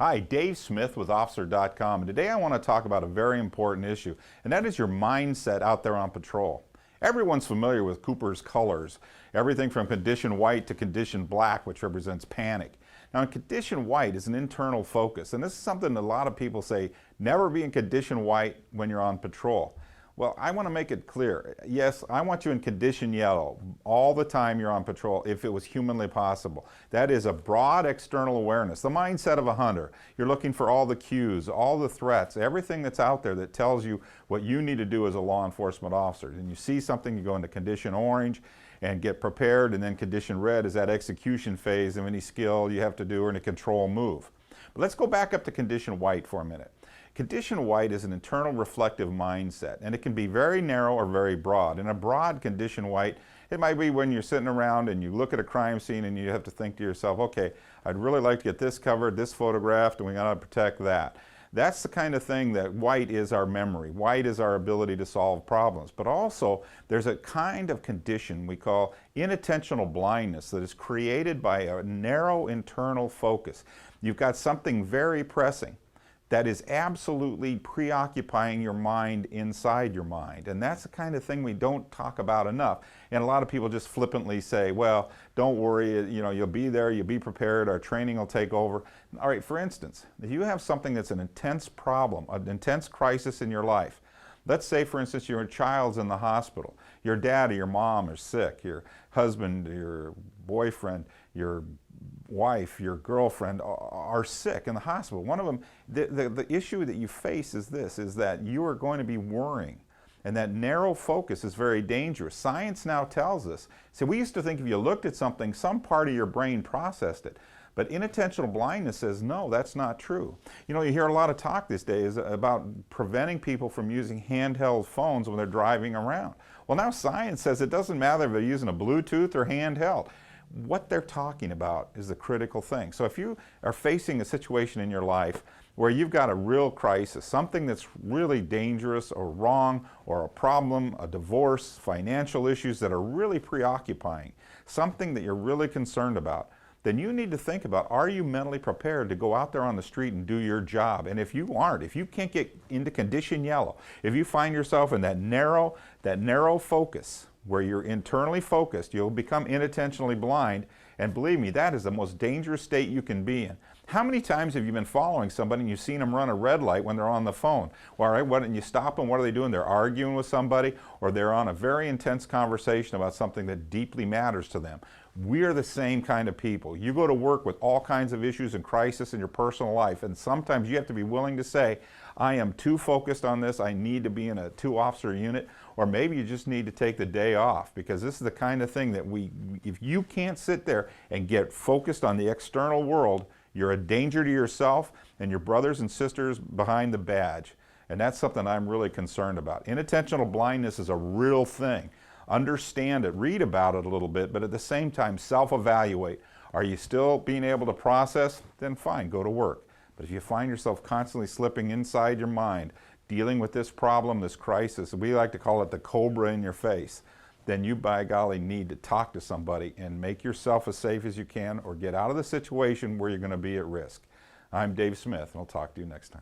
Hi, Dave Smith with Officer.com, and today I want to talk about a very important issue, and that is your mindset out there on patrol. Everyone's familiar with Cooper's colors, everything from condition white to condition black, which represents panic. Now, in condition white is an internal focus, and this is something that a lot of people say, never be in condition white when you're on patrol. Well, I want to make it clear. Yes, I want you in condition yellow all the time you're on patrol if it was humanly possible. That is a broad external awareness, the mindset of a hunter. You're looking for all the cues, all the threats, everything that's out there that tells you what you need to do as a law enforcement officer. And you see something, you go into condition orange and get prepared, and then condition red is that execution phase of any skill you have to do or any control move. But let's go back up to condition white for a minute. Condition white is an internal reflective mindset, and it can be very narrow or very broad. In a broad condition white, it might be when you're sitting around and you look at a crime scene and you have to think to yourself, okay, I'd really like to get this covered, this photographed, and we got to protect that. That's the kind of thing that white is our memory. White is our ability to solve problems. But also, there's a kind of condition we call inattentional blindness that is created by a narrow internal focus. You've got something very pressing that is absolutely preoccupying your mind inside your mind. And that's the kind of thing we don't talk about enough. And a lot of people just flippantly say, well, don't worry, you know, you'll be there, you'll be prepared, our training will take over. All right, for instance, if you have something that's an intense problem, an intense crisis in your life, let's say, for instance, your child's in the hospital, your dad or your mom are sick, your husband, your boyfriend, your wife, your girlfriend are sick in the hospital. One of them, the issue that you face is this, is that you are going to be worrying. And that narrow focus is very dangerous. Science now tells us. So we used to think if you looked at something, some part of your brain processed it. But inattentional blindness says, no, that's not true. You know, you hear a lot of talk these days about preventing people from using handheld phones when they're driving around. Well, now science says it doesn't matter if they're using a Bluetooth or handheld. What they're talking about is the critical thing. So if you are facing a situation in your life where you've got a real crisis, something that's really dangerous or wrong, or a problem, a divorce, financial issues that are really preoccupying, something that you're really concerned about, then you need to think about, are you mentally prepared to go out there on the street and do your job? And if you aren't, if you can't get into condition yellow, if you find yourself in that narrow focus, where you're internally focused, you'll become inattentionally blind, and believe me, that is the most dangerous state you can be in. How many times have you been following somebody and you've seen them run a red light when they're on the phone? Well, all right, and you stop them, what are they doing? They're arguing with somebody, or they're on a very intense conversation about something that deeply matters to them. We're the same kind of people. You go to work with all kinds of issues and crisis in your personal life, and sometimes you have to be willing to say, I am too focused on this, I need to be in a 2-officer unit, or maybe you just need to take the day off, because this is the kind of thing that if you can't sit there and get focused on the external world, you're a danger to yourself and your brothers and sisters behind the badge. And that's something I'm really concerned about. Inattentional blindness is a real thing. Understand it, read about it a little bit, but at the same time, self-evaluate. Are you still being able to process? Then fine, go to work. But if you find yourself constantly slipping inside your mind, dealing with this problem, this crisis, we like to call it the cobra in your face, then you, by golly, need to talk to somebody and make yourself as safe as you can, or get out of the situation where you're going to be at risk. I'm Dave Smith, and I'll talk to you next time.